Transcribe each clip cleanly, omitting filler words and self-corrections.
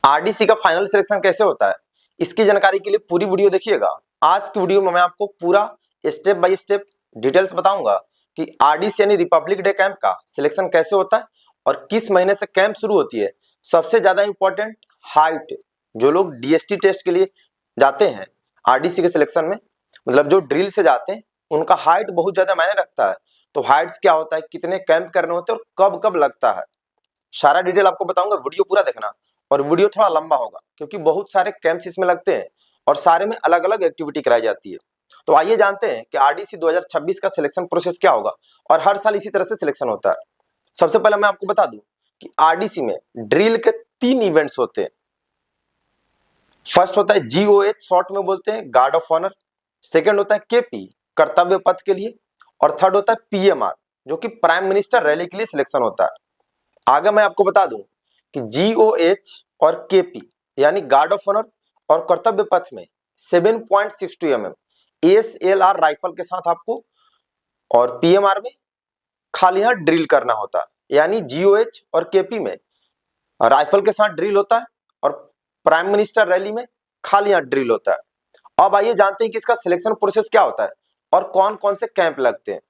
RDC का final selection कैसे होता है, इसकी जानकारी के लिए पूरी वीडियो देखिएगा। आज की वीडियो में मैं आपको पूरा स्टेप बाय स्टेप डिटेल्स बताऊंगा कि आरडीसी यानी रिपब्लिक डे कैंप का सिलेक्शन कैसे होता है और किस महीने से कैंप शुरू होती है। सबसे ज्यादा इंपॉर्टेंट हाइट, जो लोग डीएसटी टेस्ट के लिए जाते हैं आरडीसी के सिलेक्शन में, मतलब जो ड्रिल से जाते हैं, उनका हाइट बहुत ज्यादा मायने रखता है। तो हाइट्स क्या होता है, कितने कैंप करने होते हैं और कब कब लगता है, सारा डिटेल आपको बताऊंगा। वीडियो पूरा देखना और वीडियो थोड़ा लंबा होगा क्योंकि बहुत सारे कैंप्स इसमें लगते हैं और सारे में अलग अलग एक्टिविटी कराई जाती है। तो आइए जानते हैं कि आरडीसी 2026 का सिलेक्शन प्रोसेस क्या होगा और हर साल इसी तरह से सिलेक्शन होता है। सबसे पहले मैं आपको बता दूं कि आरडीसी में ड्रिल के 3 इवेंट्स होते हैं। फर्स्ट होता है जीओएच, शॉर्ट में बोलते हैं गार्ड ऑफ ऑनर। सेकंड होता है केपी, कर्तव्य पथ के लिए। और थर्ड होता है पीएमआर, जो कि प्राइम मिनिस्टर रैली के लिए सिलेक्शन होता है। आगे मैं आपको बता दूं कि जीओएच और केपी यानी गार्ड ऑफ ऑनर और कर्तव्य पथ में 7.62 mm एसएलआर राइफल के साथ आपको, और पीएमआर में खाली हाथ ड्रिल करना होता है। यानी जीओएच और केपी में राइफल के साथ ड्रिल होता है और प्राइम मिनिस्टर रैली में खाली हाथ ड्रिल होता है। अब आइए जानते हैं कि इसका सिलेक्शन प्रोसेस क्या होता है और कौन कौन से कैंप लगते हैं।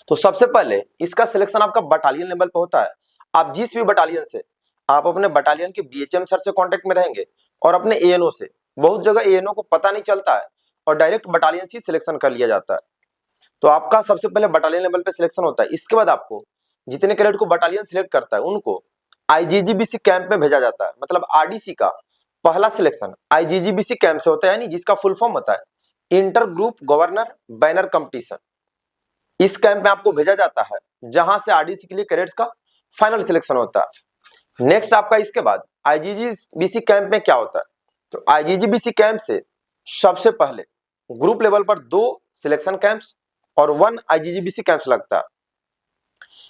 तो सबसे पहले इसका सिलेक्शन आपका बटालियन लेवल पे होता है। आप जिस भी बटालियन से, आप अपने बटालियन के बीएचएम सर से कांटेक्ट में रहेंगे और अपने एएनओ से। बहुत जगह एएनओ को पता नहीं चलता है और डायरेक्ट बटालियन से सिलेक्शन कर लिया जाता है। तो आपका सबसे पहले बटालियन लेवल पे सिलेक्शन होता है। इसके बाद आपको जितने कैडेट को बटालियन सिलेक्ट करता है उनको आईजीजीबीसी कैंप में भेजा जाता है। मतलब आरडीसी का पहला सिलेक्शन आईजीजीबीसी कैंप से होता है, यानी जिसका फुल फॉर्म होता है inter group governor banner competition. इस कैंप में आपको भेजा जाता है जहां से आरडीसी के लिए कैडेट्स का फाइनल सिलेक्शन होता है। नेक्स्ट आपका इसके बाद आईजीजीबीसी कैंप में क्या होता है, तो आईजीजीबीसी कैंप से सबसे पहले ग्रुप लेवल पर 2 सिलेक्शन कैंप्स और 1 आईजीजीबीसी कैंप्स लगता है।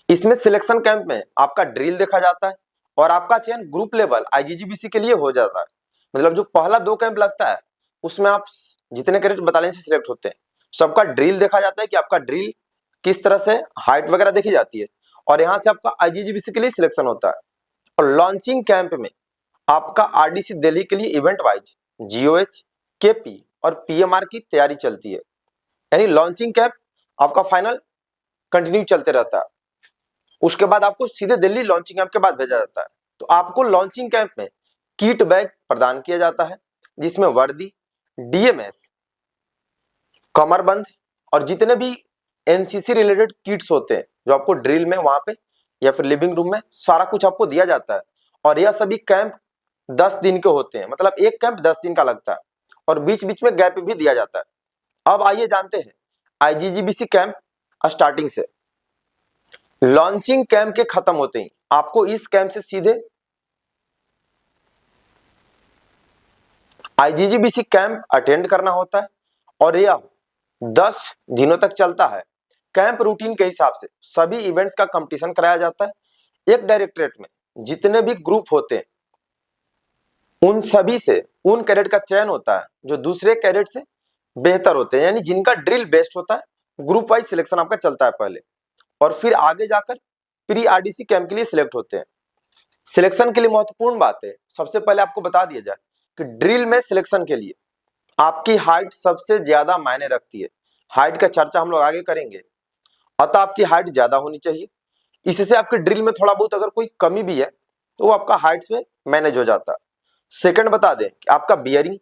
इसमें सिलेक्शन कैंप में आपका ड्रिल देखा जाता है और आपका चयन ग्रुप लेवल आईजीजीबीसी के लिए हो जाता है। मतलब जो पहला 2 कैंप लगता है उसमें आप जितने कैडेट बटालियन से सिलेक्ट होते हैं सबका ड्रिल देखा जाता है कि आपका ड्रिल किस तरह से, हाइट वगैरह देखी जाती है और यहाँ से आपका आईजीजीबीसी के लिए सिलेक्शन होता है। और लॉन्चिंग कैंप में आपका आरडीसी दिल्ली के लिए इवेंट वाइज जीओएच, केपी और पीएमआर की तैयारी चलती है। यानी लॉन्चिंग कैंप आपका फाइनल कंटिन्यू चलते रहता है। उसके बाद आपको सीधे दिल्ली लॉन्चिंग कैंप के बाद भेजा जाता है। तो आपको लॉन्चिंग कैंप में किट बैग प्रदान किया जाता है जिसमें वर्दी, डीएमएस, कमरबंद और जितने भी एनसीसी रिलेटेड किट्स होते हैं जो आपको ड्रिल में वहां पे या फिर लिविंग रूम में सारा कुछ आपको दिया जाता है। और यह सभी कैंप 10 दिन के होते हैं, मतलब एक कैंप 10 दिन का लगता है और बीच बीच में गैप भी दिया जाता है। अब आइए जानते हैं आईजीजीबीसी कैंप स्टार्टिंग से। लॉन्चिंग कैंप के खत्म होते ही आपको इस कैंप से सीधे आईजीजीबीसी कैंप अटेंड करना होता है और यह 10 दिनों तक चलता है। कैंप रूटीन के हिसाब से सभी इवेंट्स का कंपटीशन कराया जाता है। एक डायरेक्टरेट में जितने भी ग्रुप होते हैं उन सभी से उन कैडेट का चयन होता है जो दूसरे कैडेट से बेहतर होते हैं, यानी जिनका ड्रिल बेस्ट होता है। ग्रुप वाइज सिलेक्शन आपका चलता है पहले और फिर आगे जाकर प्री आरडीसी कैंप के लिए सिलेक्ट होते हैं। सिलेक्शन के लिए महत्वपूर्ण बात है, सबसे पहले आपको बता दिया जाए कि ड्रिल में सिलेक्शन के लिए आपकी हाइट सबसे ज्यादा मायने रखती है। हाइट का चर्चा हम लोग आगे करेंगे, अतः आपकी हाइट ज्यादा होनी चाहिए। इससे आपके ड्रिल में थोड़ा बहुत अगर कोई कमी भी है तो वो आपका हाइट्स में मैनेज हो जाता है। सेकंड बता दें कि आपका बियरिंग,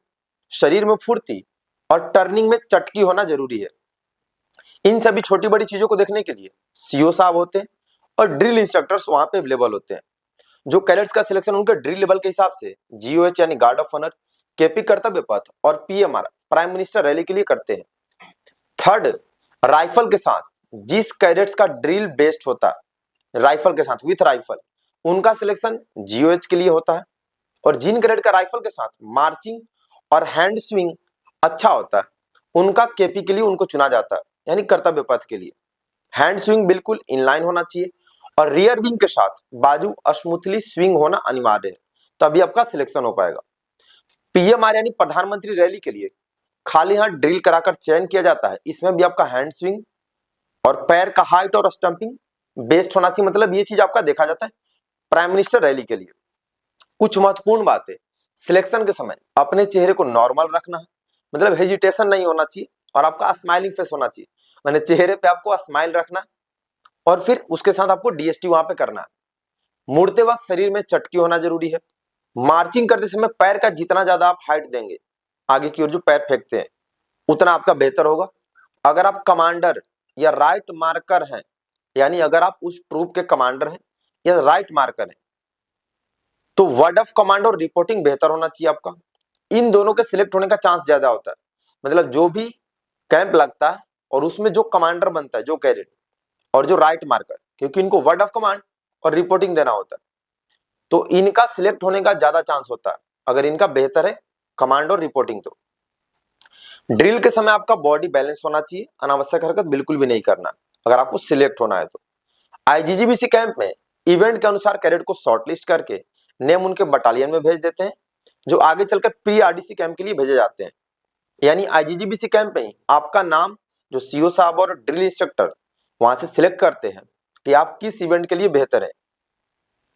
शरीर में फुर्ती और टर्निंग में चटकी होना जरूरी है। इन सभी छोटी बड़ी चीजों को देखने के लिए सीओ साहब होते हैं और ड्रिल इंस्ट्रक्टर्स वहां पे अवेलेबल होते हैं। जो कैडेट्स का सिलेक्शन उनके ड्रिल लेवल के हिसाब से जीओएच यानी गार्ड ऑफ ऑनर, केपी कर्तव्य पथ और पीएमआर प्राइम मिनिस्टर रैली के लिए करते हैं। थर्ड, राइफल के साथ जिस कैडेट्स का ड्रिल बेस्ट होता है, राइफल के साथ विथ राइफल, उनका सिलेक्शन जीओएच के लिए होता है। और जिन कैडेट का राइफल के साथ मार्चिंग और हैंड स्विंग अच्छा होता है उनका केपी के लिए उनको चुना जाता है, यानी कर्तव्य पथ के लिए। हैंड स्विंग बिल्कुल इनलाइन होना चाहिए और रियर विंग के साथ बाजू स्मूथली स्विंग होना अनिवार्य है, तभी आपका सिलेक्शन हो पाएगा। पीएमआर यानी प्रधानमंत्री रैली के लिए खाली हाथ ड्रिल कराकर चयन किया जाता है। इसमें भी आपका हैंड स्विंग और पैर का हाइट और स्टंपिंग बेस्ट होना चाहिए, मतलब ये चीज आपका देखा जाता है प्राइम मिनिस्टर रैली के लिए। कुछ महत्वपूर्ण बातें, सिलेक्शन के समय अपने चेहरे को नॉर्मल रखना है, मतलब हेजिटेशन नहीं होना चाहिए और आपका स्माइलिंग फेस होना चाहिए, माने चेहरे पे आपको स्माइल रखना और फिर उसके साथ आपको डीएसटी वहां पे करना है। मुड़ते वक्त शरीर में चटकी होना जरूरी है। मार्चिंग करते समय पैर का जितना ज्यादा आप हाइट देंगे आगे की ओर जो पैर फेंकते हैं उतना आपका बेहतर होगा। अगर आप कमांडर या राइट मार्कर हैं, यानी अगर आप उस ट्रूप के कमांडर हैं या राइट मार्कर हैं, तो वर्ड ऑफ कमांड और रिपोर्टिंग बेहतर होना चाहिए आपका। इन दोनों के सिलेक्ट होने का चांस ज्यादा होता है, मतलब जो भी कैंप लगता है और उसमें जो कमांडर बनता है, जो कैडेट और जो राइट मार्कर, क्योंकि इनको वर्ड ऑफ कमांड और रिपोर्टिंग देना होता है, तो इनका सिलेक्ट होने का ज्यादा चांस होता है अगर इनका बेहतर है कमांड और रिपोर्टिंग। तो ड्रिल के समय आपका बॉडी बैलेंस होना चाहिए, अनावश्यक हरकत बिल्कुल भी नहीं करना अगर आपको सिलेक्ट होना है तो। आईजीजीबीसी कैंप में इवेंट के अनुसार कैडेट को शॉर्टलिस्ट करके नेम उनके बटालियन में भेज देते हैं, जो आगे चलकर प्री आरडीसी कैंप के लिए भेजे जाते हैं। यानी आईजीजीबीसी कैंप में आपका नाम जो सीओ साहब और ड्रिल इंस्ट्रक्टर वहां से सिलेक्ट करते हैं कि आप किस इवेंट के लिए बेहतर है,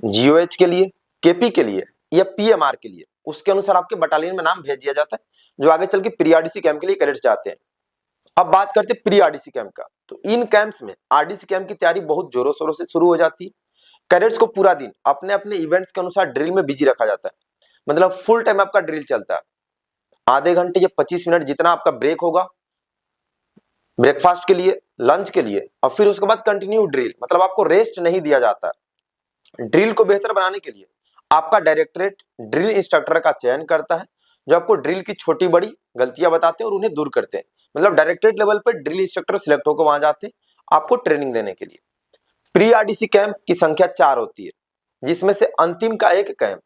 जीओएच के लिए, केपी के लिए या पीएमआर के लिए, उसके अनुसार आपके बटालियन में नाम भेज दिया जाता है, जो आगे चल के प्री आरडीसी कैंप के लिए कैडेट्स जाते हैं। अब बात करते हैं प्री आरडीसी कैंप का। तो इन कैंप्स में आरडीसी कैंप की तैयारी बहुत जोरों शोरों से शुरू हो जाती है। कैडेट्स को पूरा दिन अपने अपने इवेंट्स के अनुसार ड्रिल में बिजी रखा जाता है, मतलब फुल टाइम आपका ड्रिल चलता है। आधे घंटे या 25 मिनट जितना आपका ब्रेक होगा ब्रेकफास्ट के लिए, लंच के लिए, और फिर उसके बाद कंटिन्यू ड्रिल, मतलब आपको रेस्ट नहीं दिया जाता। ड्रिल को बेहतर बनाने के लिए आपका डायरेक्टरेट ड्रिल इंस्ट्रक्टर का चयन करता है, जो आपको ड्रिल की छोटी बड़ी गलतियां बताते हैं और उन्हें दूर करते हैं। मतलब डायरेक्टरेट लेवल पे ड्रिल इंस्ट्रक्टर सिलेक्ट होकर वहां जाते हैं आपको ट्रेनिंग देने के लिए। प्री आरडीसी कैंप की संख्या 4 होती है, जिसमें से अंतिम का एक कैंप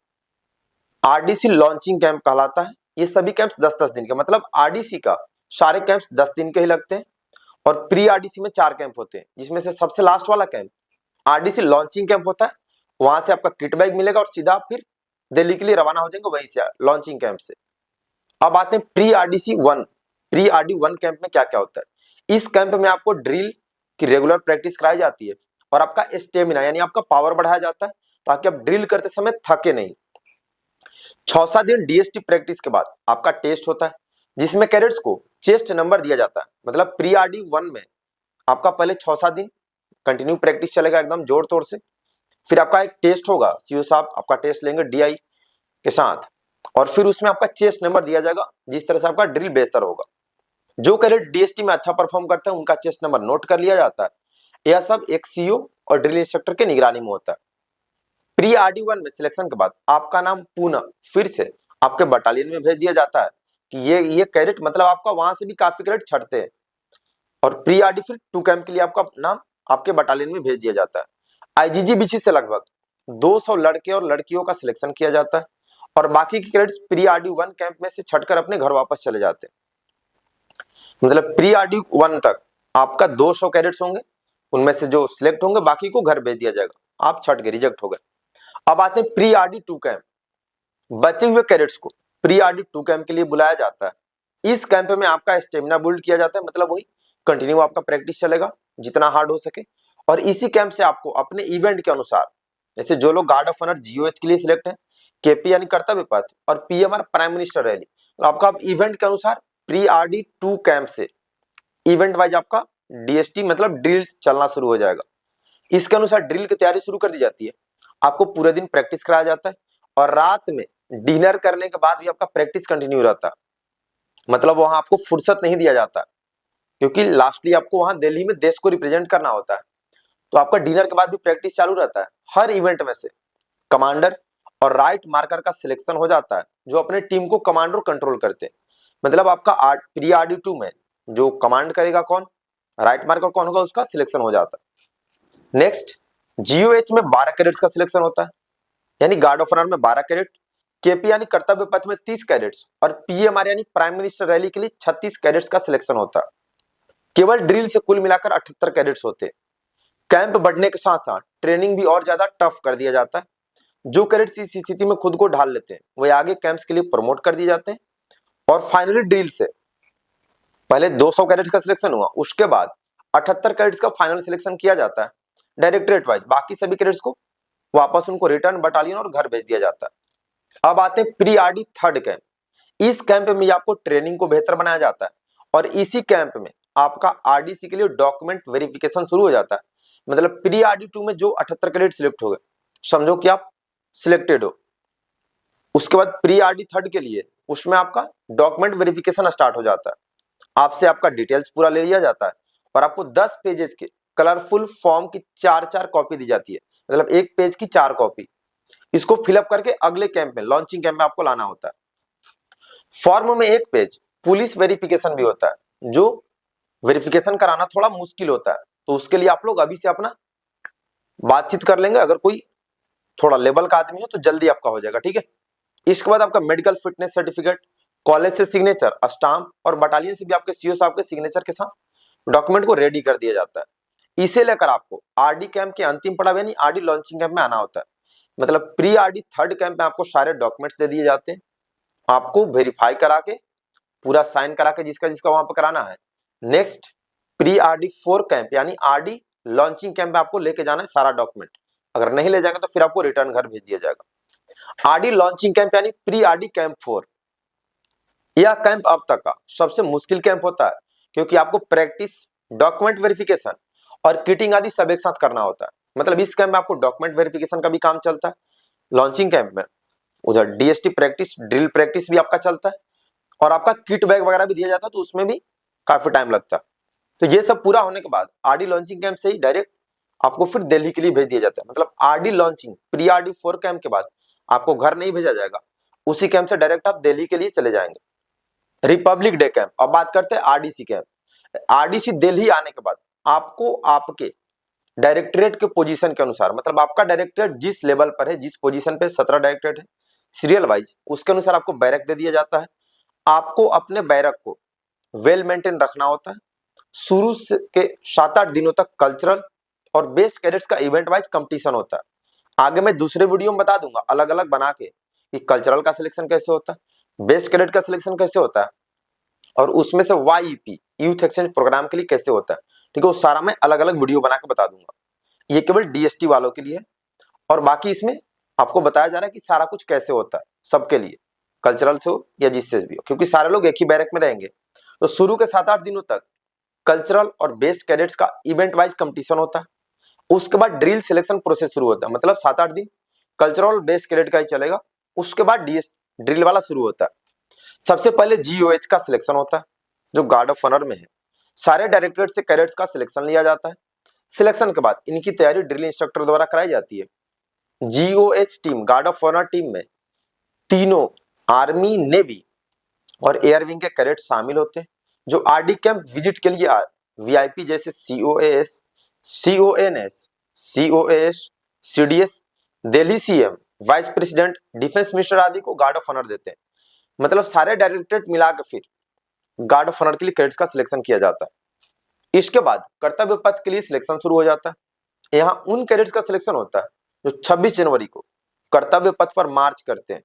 आरडीसी लॉन्चिंग कैंप कहलाता है। ये सभी कैंप्स 10-10 दिन के, मतलब आरडीसी का सारे कैंप्स 10 दिन के ही लगते हैं और प्री आरडीसी में 4 कैंप होते हैं, जिसमें से सबसे लास्ट वाला कैंप आरडीसी लॉन्चिंग कैंप होता है। वहां से आपका किट बैग मिलेगा और सीधा आप फिर दिल्ली के लिए रवाना हो जाएंगे वहीं से लॉन्चिंग कैंप से। अब आते हैं pre RDC 1। Pre RD 1 camp में क्या क्या होता है। इस कैंप में आपको ड्रिल की रेगुलर प्रैक्टिस कराई जाती है और आपका स्टेमिना यानी आपका पावर बढ़ाया जाता है, ताकि आप ड्रिल करते समय थके नहीं। 6-7 दिन डीएसटी प्रैक्टिस के बाद आपका टेस्ट होता है, जिसमें कैडेट्स को चेस्ट नंबर दिया जाता है। मतलब प्री आरडी 1 में आपका पहले 6-7 दिन कंटिन्यू प्रैक्टिस चलेगा एकदम जोर तोड़ से, फिर आपका एक टेस्ट होगा, सीओ साहब आपका टेस्ट लेंगे डीआई के साथ, और फिर उसमें आपका चेस्ट नंबर दिया जाएगा, जिस तरह से आपका ड्रिल बेहतर होगा। जो कैडेट डीएसटी में अच्छा परफॉर्म करते हैं उनका चेस्ट नंबर नोट कर लिया जाता है। यह सब एक सीओ और ड्रिल इंस्ट्रक्टर के निगरानी में होता है। प्री आरडी 1 में सिलेक्शन के बाद आपका नाम पुनः फिर से आपके बटालियन में भेज दिया जाता है कि ये कैडेट, मतलब आपका वहां से भी काफी कैडेट छटते हैं, और प्री आरडी फिर 2 कैंप के लिए आपका नाम आपके बटालियन में भेज दिया जाता है। आईजीजीबीसी से लगभग 200 लड़के और लड़कियों का सिलेक्शन किया जाता है और बाकी के कैडेट्स प्री आरडी 1 कैंप में से छटकर अपने घर वापस चले जाते हैं। मतलब प्री आरडी 1 तक आपका 200 कैडेट्स होंगे, उनमें से जो सिलेक्ट होंगे बाकी को घर भेज दिया जाएगा, आप छट गए, रिजेक्ट हो गए। अब आते हैं प्री आरडी 2 कैंप। बचे हुए कैडेट्स को प्री आरडी 2 कैंप के लिए बुलाया जाता है। इस कैंप में आपका स्टेमिना बिल्ड किया जाता है, मतलब वही कंटिन्यू आपका प्रैक्टिस चलेगा जितना हार्ड हो सके, और इसी कैंप से आपको अपने इवेंट के अनुसार, जैसे जो लोग गार्ड ऑफ ऑनर जीओएच के लिए सिलेक्ट हैं, केपी यानी कर्तव्य पथ, और पीएमआर प्राइम मिनिस्टर रैली, तो आपका इवेंट के अनुसार प्री आरडी 2 कैंप से इवेंट वाइज आपका डीएसटी मतलब ड्रिल चलना शुरू हो जाएगा। इसके अनुसार ड्रिल की तैयारी शुरू कर दी जाती है। आपको पूरे दिन प्रैक्टिस कराया जाता है और रात में डिनर करने के बाद भी आपका प्रैक्टिस कंटिन्यू रहता है, मतलब वहां आपको फुर्सत नहीं दिया जाता, क्योंकि लास्टली आपको वहां दिल्ली में देश को रिप्रेजेंट करना होता है। तो आपका डिनर के बाद भी प्रैक्टिस चालू रहता है। हर इवेंट में से कमांडर और राइट मार्कर का सिलेक्शन हो जाता है, जो अपने टीम को कमांडर कंट्रोल करते हैं। मतलब आपका प्री आरडी 2 में जो कमांड करेगा कौन, राइट मार्कर कौन होगा, उसका सिलेक्शन हो जाता है। नेक्स्ट, जीओएच में 12 कैडेट्स का सिलेक्शन होता है, यानी गार्ड ऑफ ऑनर में 12 कैडेट, केपी यानी कर्तव्य पथ में 30 कैडेट्स, और पीएमआर यानी प्राइम मिनिस्टर रैली के लिए 36 कैडेट्स का सिलेक्शन होता है। केवल ड्रिल से कुल मिलाकर 78 कैडेट्स होते हैं। कैंप बढ़ने के साथ साथ ट्रेनिंग भी और ज्यादा टफ कर दिया जाता है। जो कैडेट्स इस स्थिति में खुद को ढाल लेते हैं वे आगे कैंप्स के लिए प्रमोट कर दिए जाते हैं। और फाइनली ड्रिल से पहले 200 कैडेट्स का सिलेक्शन हुआ, उसके बाद 78 कैडेट्स का फाइनल सिलेक्शन किया जाता है डायरेक्टरेट वाइज। बाकी सभी कैडेट्स को वापस उनको रिटर्न बटालियन और घर भेज दिया जाता है। अब आते हैं प्री आरडी थर्ड कैंप। इस कैंप में आपको ट्रेनिंग को बेहतर बनाया जाता है और इसी कैंप में आपका आरडीसी के लिए डॉक्यूमेंट वेरिफिकेशन शुरू हो जाता है। मतलब प्री आरडी 2 में जो 78 कैडेट सिलेक्ट हो गए, समझो कि आप सिलेक्टेड हो। उसके बाद प्री आरडी थर्ड के लिए उसमें आपका डॉक्यूमेंट वेरिफिकेशन स्टार्ट हो जाता है। आपसे आपका डिटेल्स पूरा ले लिया जाता है और आपको 10 पेजेस के कलरफुल फॉर्म की 4-4 कॉपी दी जाती है। मतलब एक पेज की 4 कॉपी। इसको फिलअप करके अगले कैंप में, लॉन्चिंग कैंप में आपको लाना होता है। फॉर्म में एक पेज पुलिस वेरिफिकेशन भी होता है, जो वेरिफिकेशन कराना थोड़ा मुश्किल होता है, तो उसके लिए आप लोग अभी से अपना बातचीत कर लेंगे। अगर कोई थोड़ा लेवल का आदमी हो तो जल्दी आपका हो जाएगा, ठीक है। इसके बाद आपका मेडिकल फिटनेस सर्टिफिकेट, कॉलेज से सिग्नेचर, स्टाम्प और बटालियन से भी आपके सीओ साहब के सिग्नेचर के साथ डॉक्यूमेंट को रेडी कर दिया जाता है। इसे लेकर आपको आरडी कैंप के अंतिम पड़ाव यानी आरडी लॉन्चिंग कैंप में आना होता है। मतलब प्री आरडी थर्ड कैंप में आपको सारे डॉक्यूमेंट्स दे दिए जाते हैं, आपको वेरीफाई करा के पूरा साइन करा के जिसका जिसका वहां पर कराना है। नेक्स्ट प्री आरडी 4 कैंप यानी आरडी लॉन्चिंग कैंप में आपको लेके जाना है सारा डॉक्यूमेंट। अगर नहीं ले जाएंगे तो फिर आपको रिटर्न घर भेज दिया जाएगा। आरडी लॉन्चिंग कैंप यानी प्री आरडी कैंप 4, यह कैंप अब तक का सबसे मुश्किल कैंप होता है, क्योंकि आपको प्रैक्टिस, डॉक्यूमेंट वेरिफिकेशन और किटिंग आदि सब एक साथ करना होता है। मतलब इस कैंप में आपको डॉक्यूमेंट वेरिफिकेशन का भी काम चलता है लॉन्चिंग कैंप में, उधर डीएसटी प्रैक्टिस, ड्रिल प्रैक्टिस भी आपका चलता है और आपका किट बैग वगैरह भी दिया जाता है, तो उसमें भी काफी टाइम लगता है। तो ये सब पूरा होने के बाद आरडी लॉन्चिंग कैंप से ही डायरेक्ट आपको फिर दिल्ली के लिए भेज दिया जाता है। मतलब RD launching pre RD 4 camp के बाद आपको घर नहीं भेजा जाएगा, उसी कैंप से डायरेक्ट आप दिल्ली के लिए चले जाएंगे। रिपब्लिक डे कैंप, अब बात करते हैं आरडीसी कैंप। आरडीसी दिल्ली आने के बाद आपको आपके डायरेक्टरेट के पोजीशन के अनुसार, मतलब आपका डायरेक्टरेट जिस लेवल पर है, जिस पोजीशन पे 17 डायरेक्टरेट है सीरियल वाइज, उसके अनुसार आपको बैरक दे दिया जाता है। आपको अपने बैरक को वेल मेंटेन रखना होता है। शुरू के 7-8 दिनों तक कल्चरल और बेस्ट कैडेट्स का इवेंट वाइज कंपटीशन होता है। आगे मैं दूसरे वीडियो में बता दूंगा अलग अलग बना के कि कल्चरल का सिलेक्शन कैसे होता है, बेस्ट कैडेट का सिलेक्शन कैसे होता है और उसमें से वाईईपी यूथ एक्सचेंज प्रोग्राम के लिए कैसे होता है। ठीक है, वो सारा मैं अलग अलग वीडियो बना के बता दूंगा। ये केवल डीएसटी वालों के लिए है और बाकी इसमें आपको बताया जा रहा है कि सारा कुछ कैसे होता है सबके लिए, कल्चरल से हो या जिससे भी हो, क्योंकि सारे लोग एक ही बैरक में रहेंगे। तो शुरू के 7-8 दिनों तक कल्चरल और बेस्ट कैडेट्स का इवेंट वाइज कंपटीशन होता है। उसके बाद ड्रिल सिलेक्शन प्रोसेस शुरू होता है। मतलब 7-8 दिन कल्चरल और बेस्ट कैडेट का ही चलेगा, उसके बाद डीएस ड्रिल वाला शुरू होता है। सबसे पहले जीओएच का सिलेक्शन होता है जो गार्ड ऑफ ऑनर में है। सारे डायरेक्टरेट से कैडेट्स का सिलेक्शन लिया जाता है। सिलेक्शन के बाद इनकी तैयारी ड्रिल इंस्ट्रक्टर द्वारा कराई जाती है। GOH team, guard of honour team में तीनों आर्मी, नेवी और एयर विंग के कैडेट शामिल होते हैं जो आरडी कैंप विजिट के लिए वीआईपी जैसे COS, CONS, COS, CDS, Delhi CM, vice president, defence minister आदि को गार्ड ऑफ ऑनर देते हैं। मतलब सारे डायरेक्टरेट मिला के फिर गार्ड ऑफ ऑनर के लिए कैडेट्स का सिलेक्शन किया जाता है। इसके बाद कर्तव्य पथ के लिए सिलेक्शन शुरू हो जाता है। यहाँ उन कैडेट्स का सिलेक्शन होता है जो 26 जनवरी को कर्तव्य पथ पर मार्च करते हैं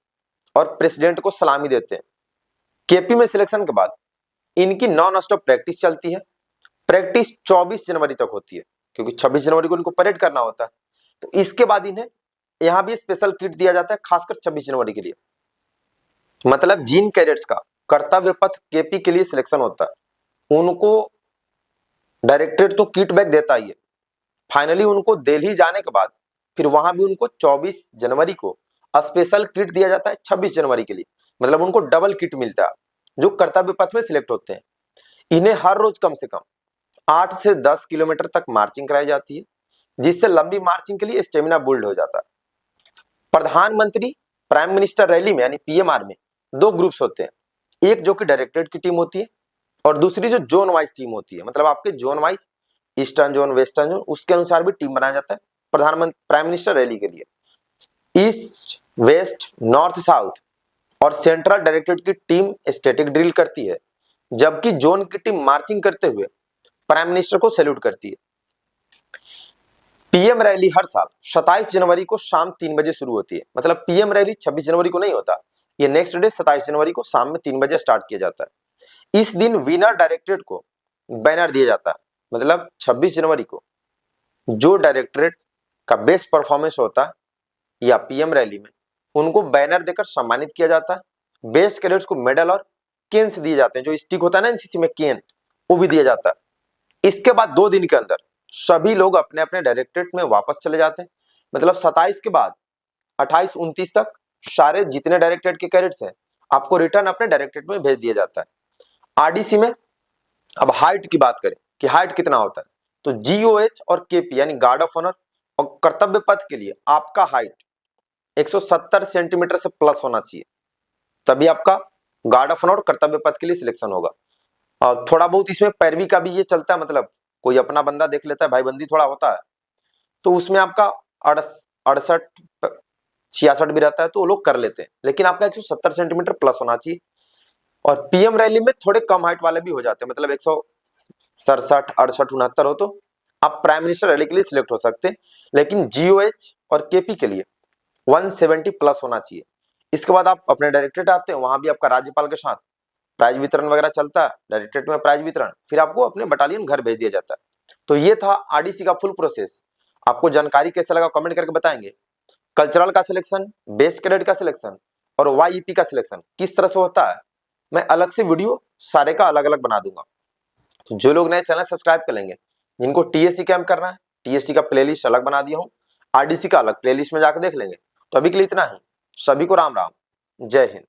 और प्रेसिडेंट को सलामी देते हैं। केपी में सिलेक्शन के बाद इनकी नॉन स्टॉप प्रैक्टिस चलती है। प्रैक्टिस 24 जनवरी तक होती है क्योंकि 26 जनवरी को इनको परेड करना होता है। तो इसके बाद इन्हें यहां भी स्पेशल किट दिया जाता है खासकर 26 जनवरी के लिए। मतलब जिन कैडेट्स का कर्तव्य पथ केपी के लिए सिलेक्शन होता है उनको डायरेक्टरेट तो किट बैग देता ही है, फाइनली उनको दिल्ली जाने के बाद फिर वहां भी उनको 24 जनवरी को स्पेशल किट दिया जाता है 26 जनवरी के लिए। मतलब उनको डबल किट मिलता है जो कर्तव्य पथ में सिलेक्ट होते हैं। इन्हें हर रोज कम से कम 8 से 10 किलोमीटर तक मार्चिंग कराई जाती है जिससे लंबी मार्चिंग के लिए स्टेमिना बिल्ड हो जाता है। प्रधानमंत्री प्राइम मिनिस्टर रैली में यानी पीएमआर में 2 ग्रुप्स होते हैं, एक जो कि डायरेक्टरेट की टीम होती है और दूसरी जो जोन वाइज टीम होती है। मतलब आपके zone wise eastern zone, western zone, उसके अनुसार भी टीम बनाया जाता है प्रधानमंत्री प्राइम मिनिस्टर रैली के लिए। ईस्ट, वेस्ट, नॉर्थ, साउथ और सेंट्रल डायरेक्टरेट की टीम स्टैटिक ड्रिल करती है जबकि जोन की टीम मार्चिंग करते हुए प्राइम मिनिस्टर को सैल्यूट करती है। पीएम रैली हर साल 27 जनवरी को शाम 3 बजे शुरू होती है। मतलब पीएम रैली 26 जनवरी को नहीं होता, ये नेक्स्ट डे 27 जनवरी को शाम में 3 बजे स्टार्ट किया जाता है। इस दिन विनर डायरेक्टरेट को बैनर दिया जाता है। मतलब 26 जनवरी को जो डायरेक्टरेट का बेस्ट परफॉर्मेंस होता है या पीएम रैली में उनको बैनर देकर सम्मानित किया जाता है। बेस्ट कैडेट्स को मेडल और केन्स दिए जाते हैं, जो स्टिक होता है ना एनसीसी में केन, वो भी दिया जाता है। इसके बाद 2 दिन के अंदर सभी लोग अपने अपने डायरेक्टरेट में वापस चले जाते हैं। मतलब 27 के बाद 28 29 तक सारे जितने डायरेक्टरेट के कैडेट्स हैं आपको रिटर्न अपने डायरेक्टरेट में भेज दिया जाता है। आरडीसी में अब हाइट की बात करें कि हाइट कितना होता है, तो जीओएच और केपी यानी गार्ड ऑफ ऑनर और कर्तव्य पथ के लिए आपका हाइट 170 सेंटीमीटर से प्लस होना चाहिए, तभी आपका गार्ड ऑफ ऑनर और कर्तव्य पथ के लिए सिलेक्शन होगा। और थोड़ा बहुत इसमें पैरवी का भी ये चलता है, मतलब कोई अपना बंदा देख लेता है, भाईबंदी थोड़ा होता है, तो उसमें आपका 68 66 भी रहता है, तो वो लोग कर लेते हैं, लेकिन आपका 170 सेंटीमीटर प्लस होना चाहिए। और पीएम रैली में थोड़े कम हाइट वाले भी हो जाते हैं, मतलब 167 68 69 हो तो आप प्राइम मिनिस्टर रैली के लिए सिलेक्ट हो सकते हैं, लेकिन जीओएच और केपी के लिए 170 प्लस होना चाहिए। इसके बाद आप अपने डायरेक्टरेट आते हैं, वहां भी आपका राज्यपाल के साथ प्राइज वितरण वगैरह चलता है, डायरेक्टरेट में प्राइज वितरण, फिर आपको अपने बटालियन घर भेज दिया जाता है। तो ये था आरडीसी का फुल प्रोसेस। आपको जानकारी कैसा लगा कमेंट करके बताएंगे। कल्चरल का सिलेक्शन, बेस्ट कैडेट का सिलेक्शन और वाईईपी का सिलेक्शन किस तरह से होता है, मैं अलग से वीडियो सारे का अलग अलग बना दूंगा। तो जो लोग नए चैनल सब्सक्राइब कर लेंगे, जिनको टीएससी कैंप करना है, टीएससी का प्लेलिस्ट अलग बना दिया हूँ, आरडीसी का अलग प्लेलिस्ट में जाकर देख लेंगे। तो अभी के लिए इतना ही। सभी को राम राम, जय हिंद।